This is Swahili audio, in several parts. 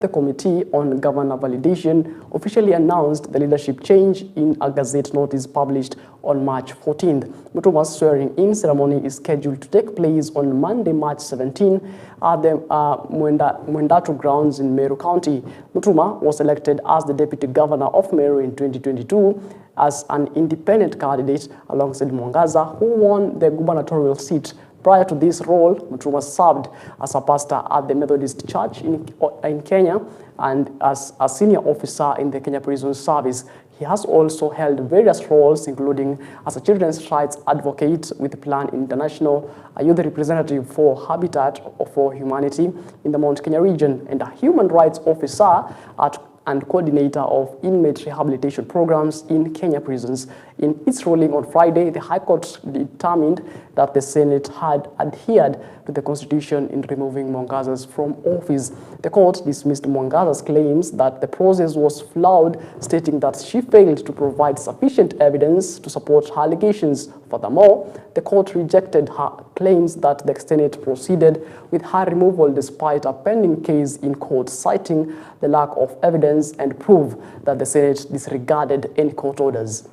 The Committee on Governor Validation officially announced the leadership change in a Gazette notice published on March 14th. Mutuma's swearing-in ceremony is scheduled to take place on Monday, March 17 at the Mwendatu grounds in Meru County. Mutuma was elected as the Deputy Governor of Meru in 2022 as an independent candidate alongside Mwangaza, who won the gubernatorial seat. Prior to this role, Mutuma served as a pastor at the Methodist Church in Kenya and as a senior officer in the Kenya Prison Service. He has also held various roles, including as a children's rights advocate with Plan International, a youth representative for Habitat for Humanity in the Mount Kenya region, and a human rights officer and coordinator of inmate rehabilitation programs in Kenya prisons. In its ruling on Friday, the High Court determined that the Senate had adhered to the Constitution in removing Mwangaza from office. The court dismissed Mwangaza's claims that the process was flawed, stating that she failed to provide sufficient evidence to support her allegations. Furthermore, the court rejected her claims that the Senate proceeded with her removal despite a pending case in court, citing the lack of evidence and proof that the Senate disregarded any court orders.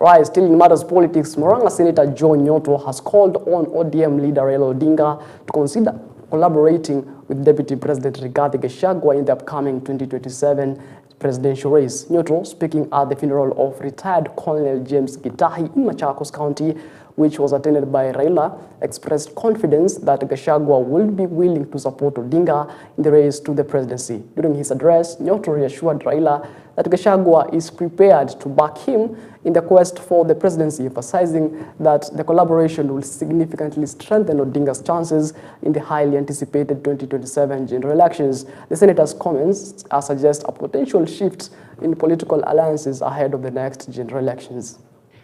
Right, still in matters politics, Murang'a Senator John Nyoto has called on ODM leader Raila Odinga to consider collaborating with Deputy President Rigathi Gachagua in the upcoming 2027 presidential race. Nyoto, speaking at the funeral of retired Colonel James Gitahi in Machakos County, which was attended by Raila, expressed confidence that Gachagua will be willing to support Odinga in the race to the presidency. During his address, Nyoto reassured Raila that Gachagua is prepared to back him in the quest for the presidency, emphasizing that the collaboration will significantly strengthen Odinga's chances in the highly anticipated 2027 general elections. The senator's comments suggest a potential shift in political alliances ahead of the next general elections.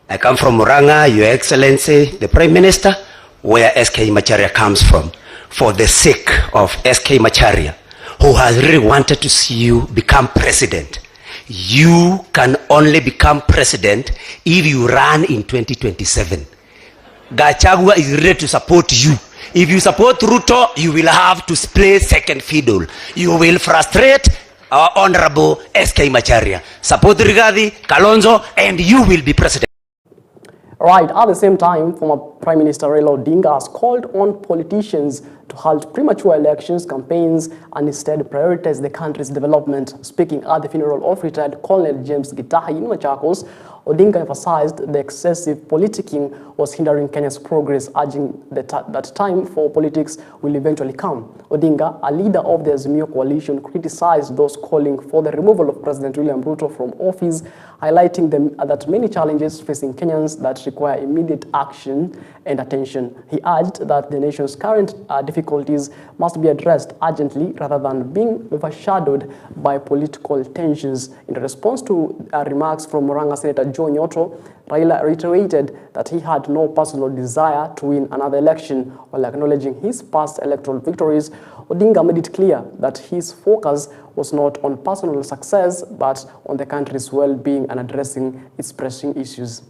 I come from Murang'a, Your Excellency, the Prime Minister, where SK Macharia comes from, for the sake of SK Macharia, who has really wanted to see you become president. You can only become president if you run in 2027. Gachagua is ready to support you. If you support Ruto, you will have to play second fiddle. You will frustrate our honorable SK Macharia. Support Rigathi, Kalonzo, and you will be president. Right, at the same time, former Prime Minister Raila Odinga has called on politicians to halt premature elections campaigns and instead prioritize the country's development. Speaking at the funeral of retired Colonel James Gitahi in Machakos, Odinga emphasized the excessive politicking was hindering Kenya's progress, urging that time for politics will eventually come. Odinga, a leader of the Azimio coalition, criticized those calling for the removal of President William Ruto from office, highlighting that many challenges facing Kenyans that require immediate action and attention. He urged that the nation's current difficulties must be addressed urgently rather than being overshadowed by political tensions. In response to remarks from Murang'a Senator John Nyoto, Raila reiterated that he had no personal desire to win another election. While acknowledging his past electoral victories, Odinga made it clear that his focus was not on personal success but on the country's well-being and addressing its pressing issues.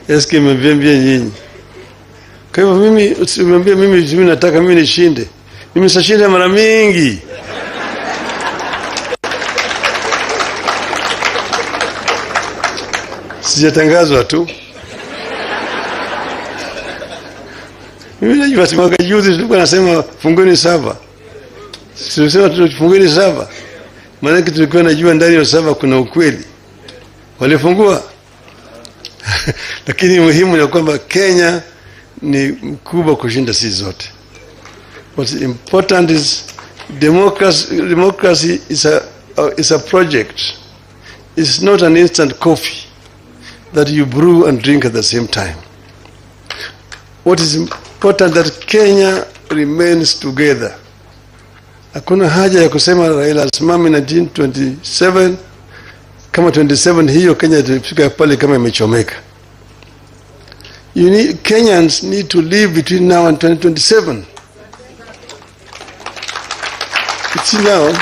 Eske mviambia nyinyi. Kwa hivyo mimi usimwambie mimi nataka mimi nishinde. Mimi sashinda mara mingi. Sijatangazwa tu. Mimi najua mwaka juzi tulikuwa nasema fungeni saba. Sisi fungeni saba. Maana tulikuwa najua ndani ya saba kuna ukweli. Walifungua. Lakini muhimu ni kwamba Kenya ni mkubwa kushinda sisi zote. What's important is democracy is a project. It's not an instant coffee that you brew and drink at the same time. What is important that Kenya remains together. Hakuna haja ya kusema Raila asimame 1927 kama 27 hiyo Kenya itafika pale kama imechomeka. Kenyans need to live between now and 2027. It's now,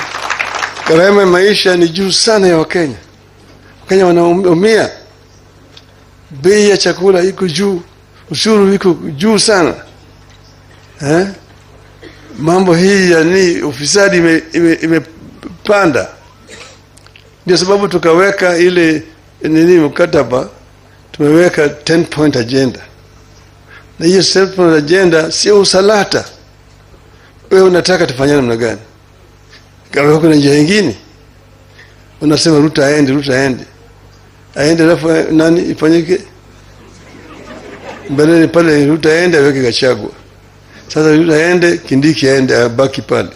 gharama maisha ni juu sana ya Wakenya. Wakenya wanaumia. Bei ya chakula iko juu. ushuru iko juu sana. Mambo hii yani ufisadi imepanda. Ndio sababu tukaweka ile mkataba, tumeweka 10-point agenda. Na hiyo 10-point agenda sio usalata. Wewe unataka tufanye namna gani? Kama kuna njia nyingine, unasema Ruto aende. Aende alafu nani ifanyike? Mbele pale Ruto aende aweke Gachagua. Sasa Ruto aende, Kindiki aende abaki pale.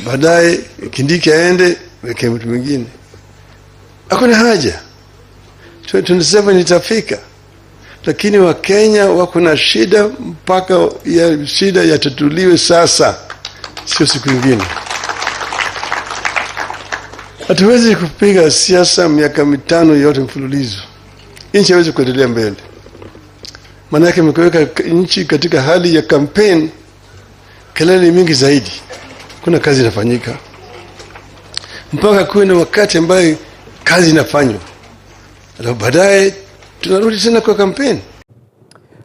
Baadaye Kindiki aende weke mtu mwingine. Hakuna haja. 27 itafika. Lakini Wakenya wako na shida mpaka ya shida yatatuliwe sasa, sio siku nyingine. Hatuwezi kupiga siasa miaka 5 yote mfululizo. Nchi haiwezi kuendelea mbele. Maana yake mkiweka nchi katika hali ya campaign, kelele mingi zaidi, kuna kazi inafanyika. Mpaka kuwe na wakati ambaye kazi inafanywa. Alafu baadaye tunarudi tena kwa campaign.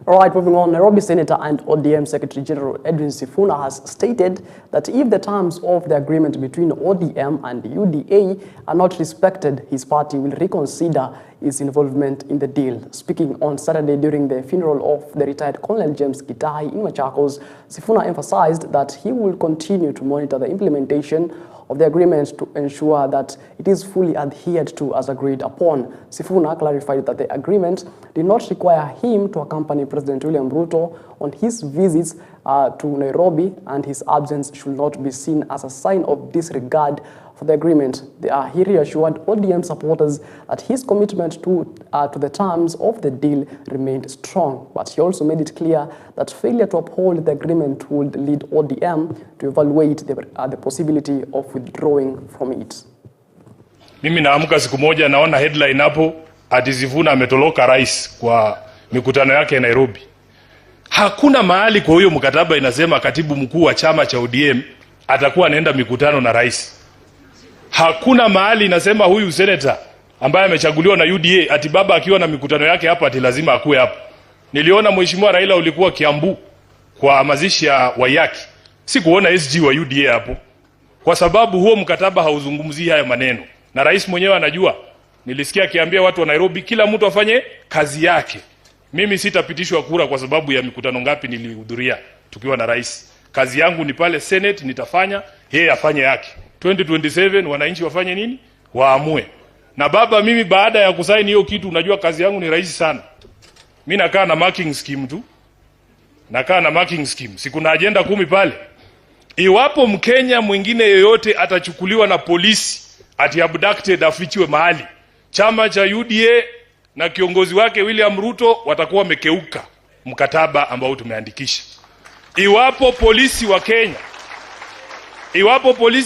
All right, moving on. Nairobi Senator and ODM Secretary General Edwin Sifuna has stated that if the terms of the agreement between ODM and UDA are not respected, his party will reconsider its involvement in the deal. Speaking on Saturday during the funeral of the retired Colonel James Gitahi in Machakos, Sifuna emphasized that he will continue to monitor the implementation of the agreement to ensure that it is fully adhered to as agreed upon. Sifuna clarified that the agreement did not require him to accompany President William Ruto on his visits to Nairobi, and his absence should not be seen as a sign of disregard for the agreement. He reassured ODM supporters that his commitment to the terms of the deal remained strong, but he also made it clear that failure to uphold the agreement would lead ODM to evaluate the possibility of withdrawing from it. Mimi naamka siku moja naona headline hapo ati Sifuna ametoloka rais kwa mikutano yake Nairobi. Hakuna mahali kwa hiyo mkataba inasema katibu mkuu wa chama cha ODM atakuwa anaenda mikutano na rais. Hakuna mahali inasema huyu senator ambaye amechaguliwa na UDA ati baba akiwa na mikutano yake hapa ati lazima akue hapa. Niliona mheshimiwa Raila ulikuwa Kiambu kwa mazishi ya Wayaki. Sikuona SG wa UDA hapo. Kwa sababu huo mkataba hauzungumzii haya maneno. Na rais mwenyewe anajua. Nilisikia akiambia watu wa Nairobi kila mtu afanye kazi yake. Mimi sitapitishwa kura kwa sababu ya mikutano ngapi nilihudhuria tukiwa na rais. Kazi yangu ni pale Senate nitafanya, yeye afanye yake. 2027 wananchi wafanye nini? Waamue. Na baba, mimi baada ya kusaini hiyo kitu, unajua kazi yangu ni rahisi sana. Mimi nakaa na marking scheme tu. Nakaa na marking scheme. Siku na agenda 10 pale. Iwapo Mkenya mwingine yoyote atachukuliwa na polisi ati abducted afichiwe mahali, chama cha UDA na kiongozi wake William Ruto watakuwa wamekeuka mkataba ambao tumeandikisha. Iwapo polisi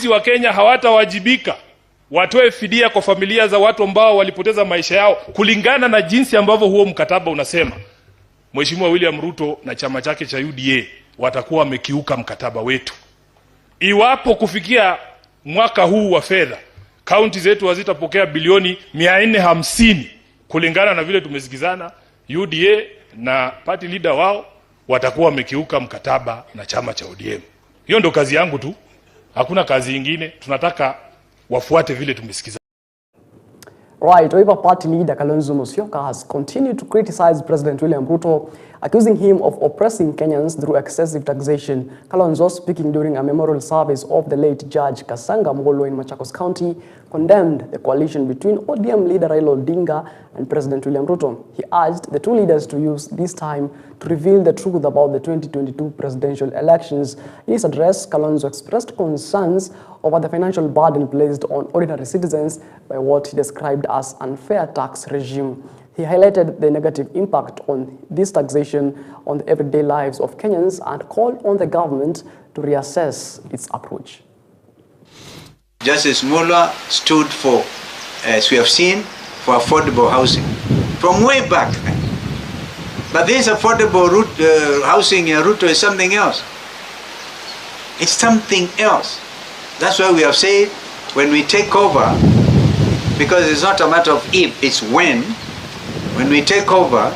wa Kenya hawatawajibika watoe fidia kwa familia za watu ambao walipoteza maisha yao kulingana na jinsi ambavyo huo mkataba unasema, Mheshimiwa William Ruto na chama chake cha UDA watakuwa wamekiuka mkataba wetu. Iwapo kufikia mwaka huu wa fedha kaunti zetu hazitapokea bilioni 450 kulingana na vile tumesikizana, UDA na party leader wao watakuwa wamekiuka mkataba na chama cha ODM. Hiyo ndo kazi yangu tu. Hakuna kazi nyingine. Tunataka wafuate vile tumesikizana. Right, Labour Party leader Kalonzo Musyoka has continued to criticize President William Ruto, accusing him of oppressing Kenyans through excessive taxation. Kalonzo, speaking during a memorial service of the late Judge Kasanga Molo in Machakos County, condemned the coalition between ODM leader Raila Odinga and President William Ruto. He urged the two leaders to use this time to reveal the truth about the 2022 presidential elections. In his address, Kalonzo expressed concerns over the financial burden placed on ordinary citizens by what he described as unfair tax regime. He highlighted the negative impact on this taxation on the everyday lives of Kenyans and called on the government to reassess its approach. Justice Muller stood for, as we have seen, for affordable housing from way back then. But this affordable housing in Ruto is something else. It's something else. That's why we have said when we take over, because it's not a matter of if, it's when we take over,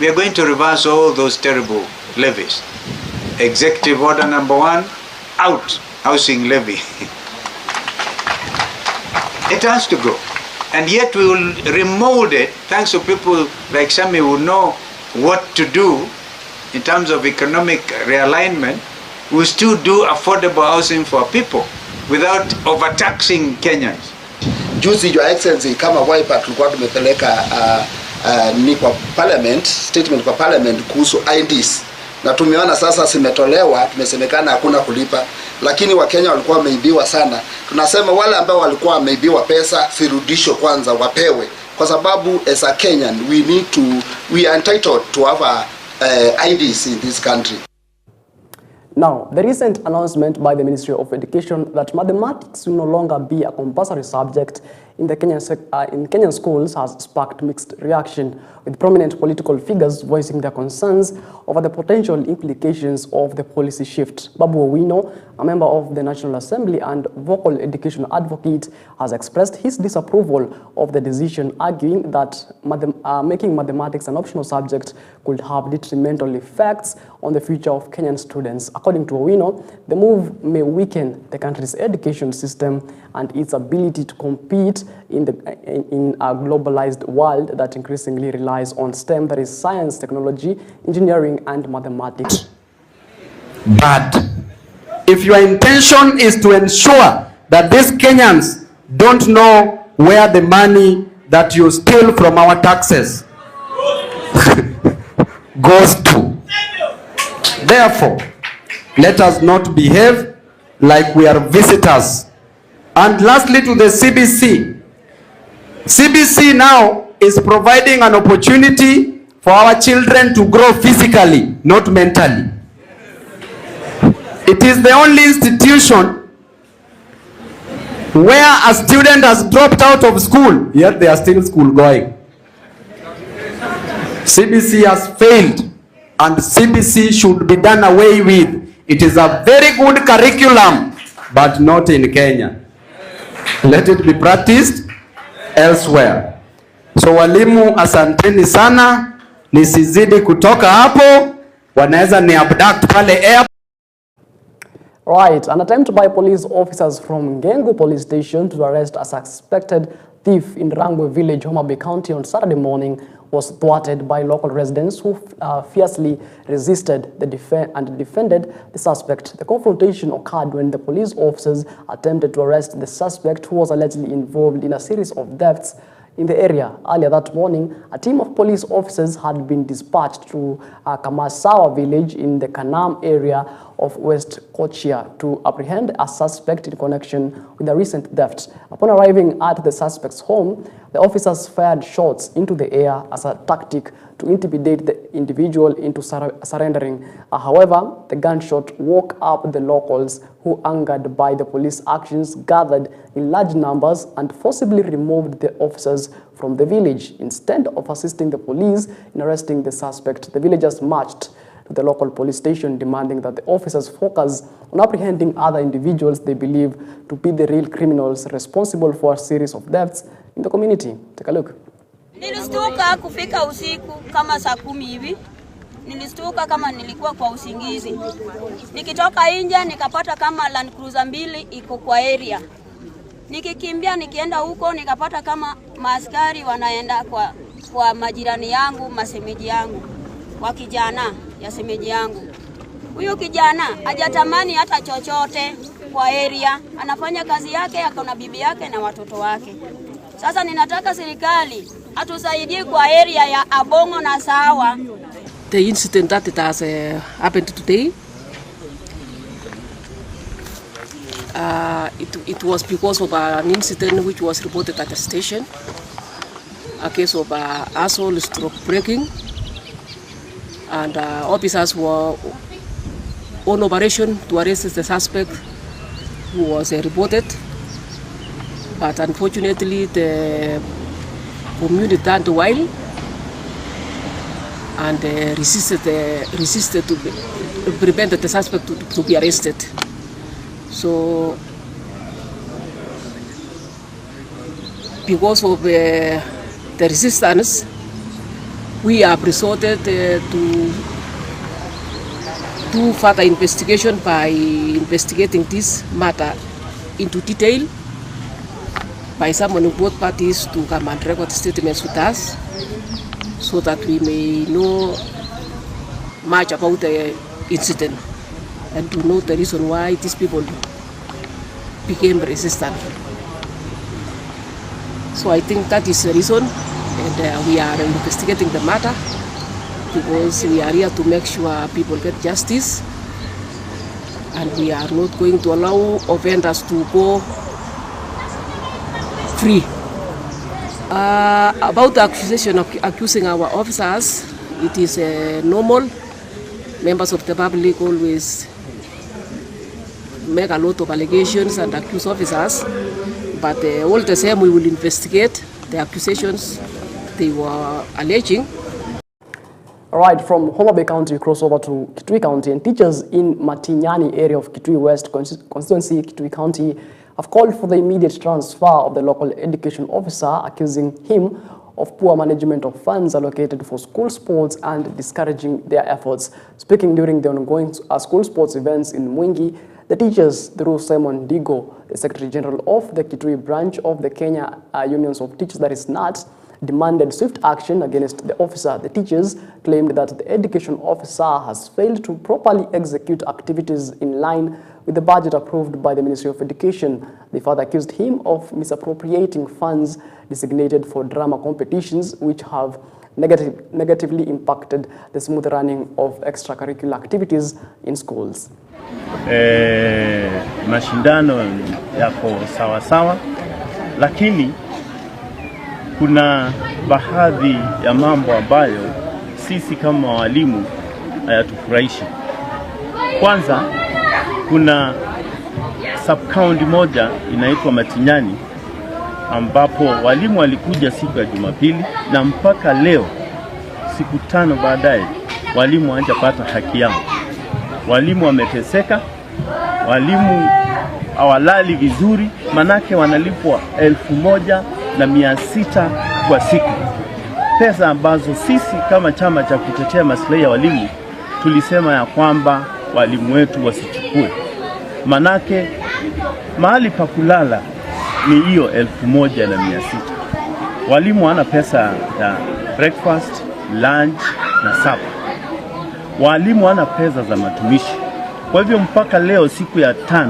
We are going to reverse all those terrible levies. Executive order number 1, out, housing levy. It has to go. And yet we will remold it, thanks to people like Sami who know what to do in terms of economic realignment. We still do affordable housing for people without overtaxing Kenyans. Juzi Your Excellency, kama Wiper tulikuwa tumepeleka ni kwa parliament, statement kwa parliament kuhusu IDs. Na tumeona sasa zimetolewa, tumesemekana hakuna kulipa, lakini Wakenya walikuwa wameibiwa sana. Tunasema wale ambao walikuwa wameibiwa pesa zirudishwe kwanza, wapewe, kwa sababu as a Kenyan we are entitled to have IDs in this country. Now, the recent announcement by the Ministry of Education that mathematics will no longer be a compulsory subject in the Kenyan schools has sparked mixed reaction, with prominent political figures voicing their concerns over the potential implications of the policy shift. Babu Owino, a member of the National Assembly and vocal education advocate, has expressed his disapproval of the decision, arguing that making mathematics an optional subject could have detrimental effects on the future of Kenyan students. According to Owino, the move may weaken the country's education system and its ability to compete in a globalized world that increasingly relies on STEM, that is science, technology, engineering, and mathematics. But if your intention is to ensure that these Kenyans don't know where the money that you steal from our taxes goes to, therefore, let us not behave like we are visitors. And lastly, to the CBC. CBC now is providing an opportunity for our children to grow physically, not mentally. It is the only institution where a student has dropped out of school, yet they are still school going. CBC has failed, and CBC should be done away with. It is a very good curriculum, but not in Kenya. Let it be practiced elsewhere. So walimu, asanteni sana, nisizidi kutoka hapo, wanaweza ni abduct pale air. Right, an attempt by police officers from Ngengu police station to arrest a suspected thief in Rangwe village, Homa Bay County on Saturday morning was thwarted by local residents who fiercely resisted and defended the suspect. The confrontation occurred when the police officers attempted to arrest the suspect, who was allegedly involved in a series of thefts in the area. Earlier that morning, a team of police officers had been dispatched to Kamasawa village in the Kanam area of West Kochia to apprehend a suspect in connection with the recent theft. Upon arriving at the suspect's home, the officers fired shots into the air as a tactic to intimidate the individual into surrendering. However, the gunshot woke up the locals, who, angered by the police actions, gathered in large numbers and forcibly removed the officers from the village. Instead of assisting the police in arresting the suspect, the villagers marched to the local police station, demanding that the officers focus on apprehending other individuals they believe to be the real criminals responsible for a series of thefts in the community. Take a look. Nilistuka kufika usiku kama saa 10 hivi. Nilistuka kama nilikuwa kwa usingizi. Nikitoka nje nikapata kama Land Cruiser 2 iko kwa area. Nikikimbia nikienda huko nikapata kama maaskari wanaenda kwa majirani yangu, masemeji yangu, wa kijana ya semeji yangu. Huyo kijana hajatamani hata chochote kwa area, anafanya kazi yake, akona bibi yake na watoto wake. Sasa ninataka serikali atusaidie kwa area ya Abongo na Sawa. The incident that it has happened today, it was because of an incident which was reported at the station, a case of assault stroke breaking, and officers were on operation to arrest the suspect who was reported, but unfortunately the community turned wild and resisted to prevent the suspect to be arrested. So because of the resistance, we have resorted to do further investigation by investigating this matter into detail by summoning both parties to come and record statements with us so that we may know much about the incident and to know the reason why these people became resistant. So I think that is the reason, and we are investigating the matter because we are here to make sure people get justice, and we are not going to allow offenders to go free. About the accusation of accusing our officers, it is normal. Members of the public always make a lot of allegations and accuse officers, but all the same we will investigate the accusations they were alleging. All right, from Homa Bay County, crossover to Kitui County, and teachers in Matinyani area of Kitui West constituency, Kitui County, have called for the immediate transfer of the local education officer, accusing him of poor management of funds allocated for school sports and discouraging their efforts. Speaking during the ongoing school sports events in Mwingi, the teachers, through Simon Digo, the Secretary General of the Kitui branch of the Kenya Unions of Teachers, that is NAT, demanded swift action against the officer. The teachers claimed that the education officer has failed to properly execute activities in line with the budget approved by the Ministry of Education. They further accused him of misappropriating funds designated for drama competitions, which have negatively impacted the smooth running of extracurricular activities in schools. Mashindano yako sawa sawa, lakini kuna baadhi ya mambo ambayo sisi kama walimu hayatufurahishi. Kwanza, kuna sub-county moja inaitwa Matinyani ambapo walimu walikuja siku ya Jumapili na mpaka leo siku 5 baadaye walimu hawajapata haki yao. Walimu wameteseka, walimu hawalali vizuri, manake wanalipwa 1,600 kwa siku. Pesa ambazo sisi kama chama cha kutetea maslahi ya walimu tulisema ya kwamba walimu wetu wasichukue. Manake mahali pa kulala ni hiyo 1,600. Walimu wana pesa ya breakfast, lunch na supper. Walimu wana pesa za matumishi. Kwa hivyo mpaka leo siku ya 5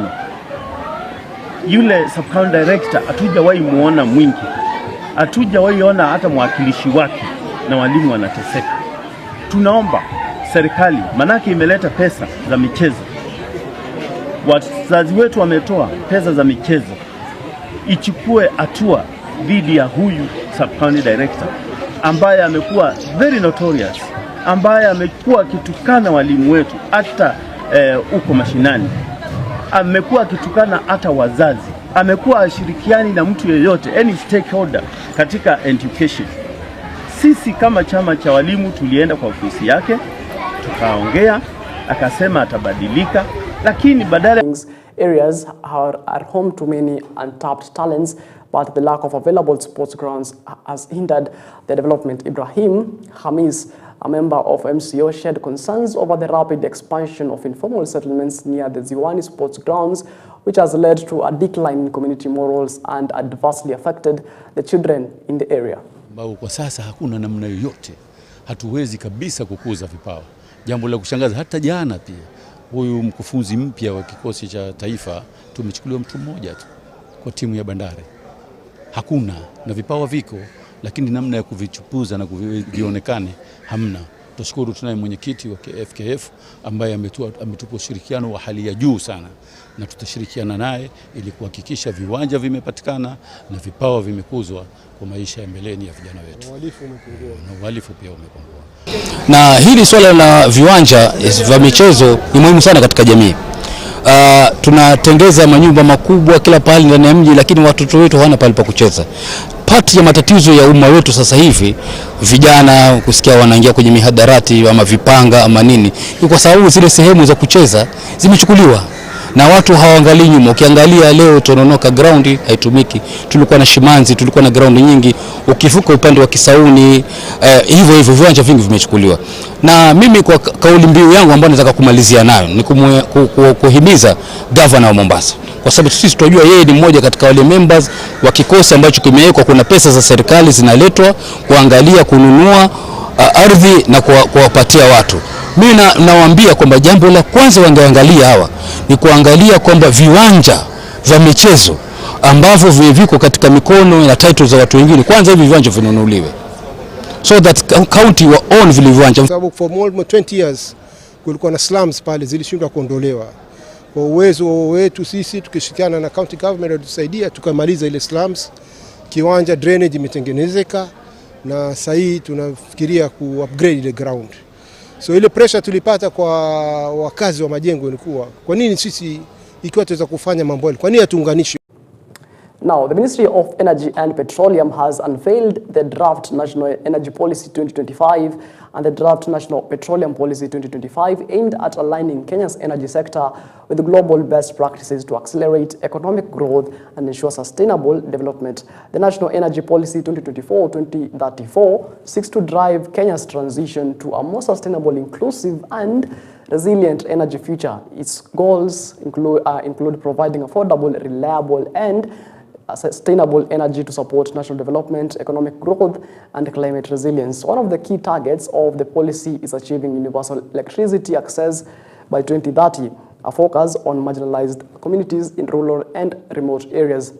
yule sub-county director hatujawahi muona Mwingi. Hatujawahi ona hata mwakilishi wake, na walimu wanateseka. Tunaomba serikali, manake imeleta pesa za michezo. Wazazi wetu wametoa pesa za michezo. Ichukue hatua dhidi ya huyu sub-county director ambaye amekuwa very notorious, ambaye amekuwa akitukana walimu wetu hata uko mashinani. Amekuwa akitukana hata wazazi. Amekuwa ashirikiani na mtu yeyote, any stakeholder katika education. Sisi kama chama cha walimu tulienda kwa ofisi yake, tukaongea, akasema atabadilika, lakini badala areas are home to many untapped talents, but the lack of available sports grounds has hindered the development. Ibrahim Hamis, a member of MCO, shared concerns over the rapid expansion of informal settlements near the Ziwani sports grounds, which has led to a decline in community morals and adversely affected the children in the area. Kwa sasa hakuna namna yoyote, hatuwezi kabisa kukuza vipawa. Jambo la kushangaza, hata jana pia huyu mkufunzi mpya wa kikosi cha taifa tumechukuliwa mtu mmoja tu kwa timu ya Bandari. Hakuna, na vipawa viko, lakini namna ya kuvichupuza na kuvionekane hamna. Tushukuru tunaye mwenyekiti wa FKF ambaye ametupa ushirikiano wa hali ya juu sana, na tutashirikiana naye ili kuhakikisha viwanja vimepatikana na vipawa vimekuzwa kwa maisha ya mbeleni ya vijana wetu. Na uhalifu pia umepungua. Na hili swala la viwanja vya michezo ni muhimu sana katika jamii. Tunatengeza manyumba makubwa kila pahali ndani ya mji, lakini watoto wetu hawana pale pa kucheza. Pati ya matatizo ya umma wetu sasa hivi, vijana kusikia wanaingia kwenye mihadarati ama vipanga ama nini, ni kwa sababu zile sehemu za kucheza zimechukuliwa. na watu hawaangalii nyuma. Ukiangalia leo Tononoka ground haitumiki, tulikuwa na Shimanzi, tulikuwa na ground nyingi, ukivuka upande wa Kisauni hivyo viwanja vingi vimechukuliwa. Na mimi kwa kauli mbiu yangu ambayo nataka kumalizia nayo ni kuhimiza governor wa Mombasa, kwa sababu sisi tunajua yeye ni mmoja katika wale members wa kikosi ambacho kimewekwa. Kuna pesa za serikali zinaletwa kuangalia kununua ardhi na kuwapatia watu. Mimi nawaambia kwamba jambo la kwanza wangeangalia hawa ni kuangalia kwamba viwanja vya michezo ambavyo viko katika mikono na titles za watu wengine, kwanza hivi viwanja vinunuliwe, so that county wa own vile viwanja. Sababu for more than 20 years kulikuwa na slums pale zilishindwa kuondolewa. Kwa uwezo wetu sisi tukishirikiana na county government tusaidia tukamaliza ile slums, kiwanja drainage imetengenezeka, na sasa hii tunafikiria ku-upgrade the ground. So ile pressure tulipata kwa wakazi wa majengo ilikuwa, kwa nini sisi ikiwa tuweza kufanya mambo yale, kwa nini hatuunganishi? Now, the Ministry of Energy and Petroleum has unveiled the Draft National Energy Policy 2025 and the Draft National Petroleum Policy 2025 aimed at aligning Kenya's energy sector with global best practices to accelerate economic growth and ensure sustainable development. The National Energy Policy 2024-2034 seeks to drive Kenya's transition to a more sustainable, inclusive and resilient energy future. Its goals include providing affordable, reliable and sustainable energy to support national development, economic growth, and climate resilience. One of the key targets of the policy is achieving universal electricity access by 2030, a focus on marginalized communities in rural and remote areas.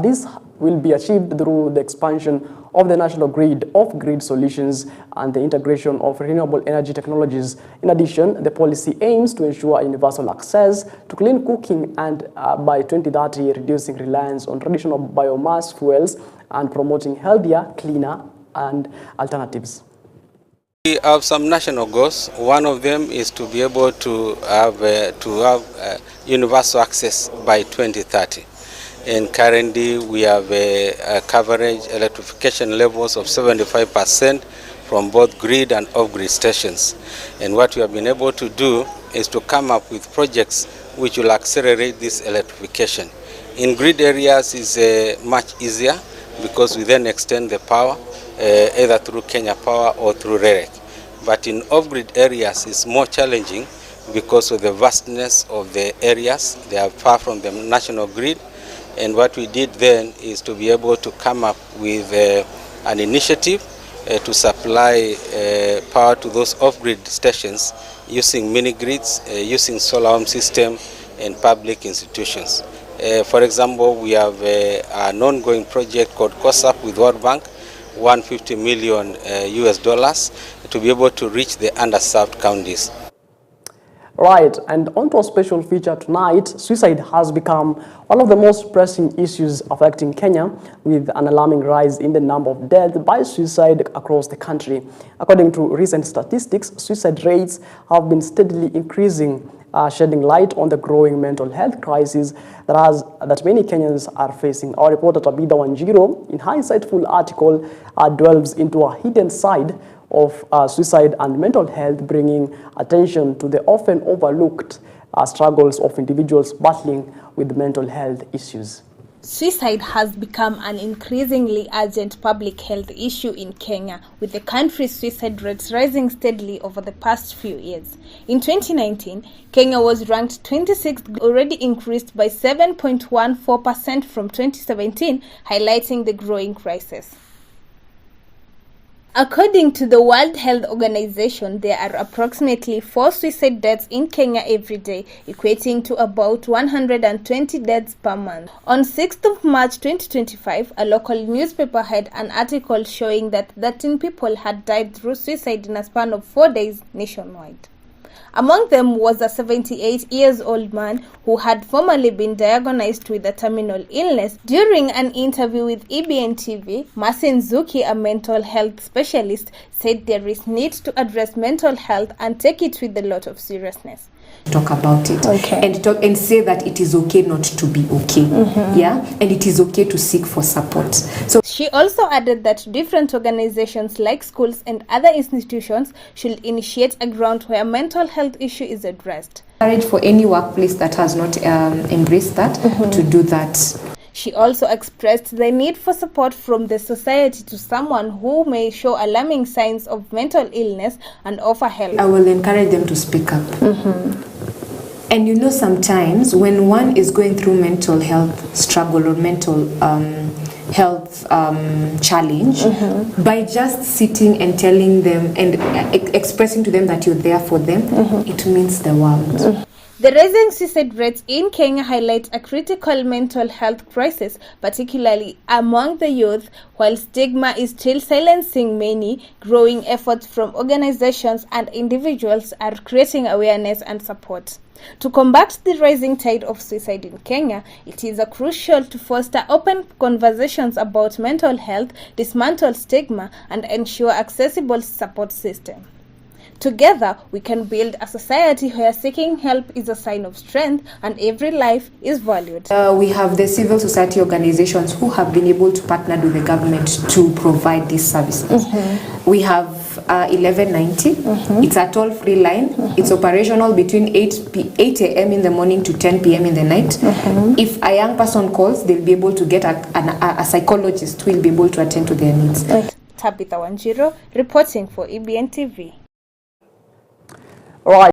This will be achieved through the expansion of the national grid, off-grid solutions, and the integration of renewable energy technologies. In addition, the policy aims to ensure universal access to clean cooking and by 2030, reducing reliance on traditional biomass fuels and promoting healthier, cleaner, and alternatives. We have some national goals. One of them is to be able to have universal access by 2030. And currently we have a coverage electrification levels of 75% from both grid and off-grid stations. And what we have been able to do is to come up with projects which will accelerate this electrification. In grid areas is much easier because we then extend the power either through Kenya Power or through REREC. But in off-grid areas it's more challenging because of the vastness of the areas. They are far from the national grid. And what we did then is to be able to come up with an initiative to supply power to those off-grid stations using mini-grids, using solar home system and public institutions. For example, we have an ongoing project called COSAP with World Bank, $150 million US to be able to reach the underserved counties. Right, and onto a special feature tonight. Suicide has become one of the most pressing issues affecting Kenya, with an alarming rise in the number of deaths by suicide across the country. According to recent statistics, suicide rates have been steadily increasing, shedding light on the growing mental health crisis that many Kenyans are facing. Our reporter Tabitha Wanjiro, in her insightful article, delves into a hidden side of suicide and mental health, bringing attention to the often overlooked struggles of individuals battling with mental health issues. Suicide has become an increasingly urgent public health issue in Kenya, with the country's suicide rates rising steadily over the past few years. In 2019, Kenya was ranked 26th, already increased by 7.14% from 2017, highlighting the growing crisis. According to the World Health Organization, there are approximately 4 suicide deaths in Kenya every day, equating to about 120 deaths per month. On 6th of March 2025, a local newspaper had an article showing that 13 people had died through suicide in a span of 4 days nationwide. Among them was a 78-year-old man who had formerly been diagnosed with a terminal illness. During an interview with EBN TV, Masin Zuki, a mental health specialist, said there is need to address mental health and take it with a lot of seriousness. Talk about it, okay, and say that it is okay not to be okay, yeah, and it is okay to seek for support. So she also added that different organizations like schools and other institutions should initiate a ground where mental health issue is addressed. Encourage for any workplace that has not embraced that to do that. She also expressed the need for support from the society to someone who may show alarming signs of mental illness and offer help. I will encourage them to speak up. And you know, sometimes when one is going through mental health struggle or mental health challenge, by just sitting and telling them and expressing to them that you're there for them, it means the world. The rising suicide rates in Kenya highlight a critical mental health crisis, particularly among the youth. While stigma is still silencing many, growing efforts from organizations and individuals are creating awareness and support. To combat the rising tide of suicide in Kenya, it is crucial to foster open conversations about mental health, dismantle stigma, and ensure accessible support systems. Together, we can build a society where seeking help is a sign of strength and every life is valued. We have the civil society organizations who have been able to partner with the government to provide these services. We have 1190. It's a toll-free line. It's operational between 8 a.m. in the morning to 10 p.m. in the night. If a young person calls, they'll be able to get a psychologist who will be able to attend to their needs. Tabitha Wanjiro reporting for EBN TV. Right.